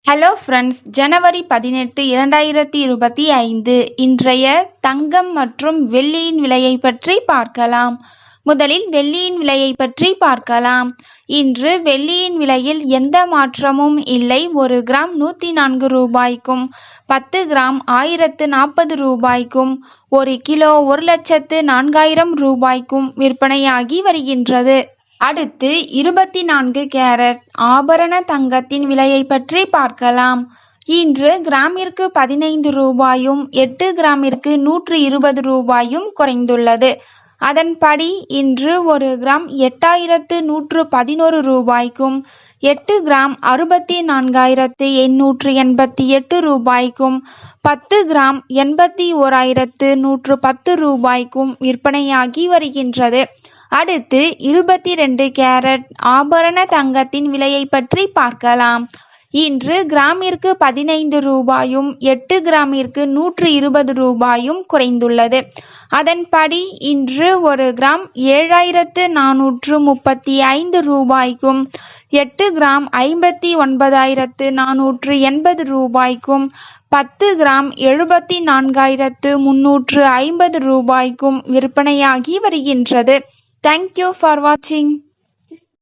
Hello friends, ஜனவரி 18, 2025 இன்றைய தங்கம் மற்றும் வெள்ளியின் விலையை பற்றி பார்க்கலாம். முதலில் வெள்ளியின் விலையை பற்றி பார்க்கலாம். இன்று வெள்ளியின் விலையில் எந்த மாற்றமும் இல்லை. 1 கிராம் 104 ரூபாய்க்கும் 10 கிராம் 1040 ரூபாய்க்கும் 1 கிலோ 1,04,000 ரூபாய்க்கும் விற்பனையாகி வருகின்றது. அடுத்து 24 கேரட் ஆபரண தங்கத்தின் விலையை பற்றி பார்க்கலாம். இன்று கிராமிற்கு 15 ரூபாயும் 8 கிராமிற்கு 120 ரூபாயும் குறைந்துள்ளது. அதன்படி இன்று 1 கிராம் 8,111 ரூபாய்க்கும் 8 கிராம் 64,888 ரூபாய்க்கும் 10 கிராம் 81,110 ரூபாய்க்கும் விற்பனையாகி வருகின்றது. அடுத்து 22 கேரட் ஆபரண தங்கத்தின் விலையை பற்றி பார்க்கலாம். இன்று கிராமிற்கு 15 ரூபாயும் 8 கிராமிற்கு 120 ரூபாயும் குறைந்துள்ளது. அதன்படி இன்று 1 கிராம் 7,435 ரூபாய்க்கும் 8 கிராம் 59,480 ரூபாய்க்கும் 10 கிராம் 74,350 ரூபாய்க்கும் விற்பனையாகி வருகின்றது. Thank you for watching.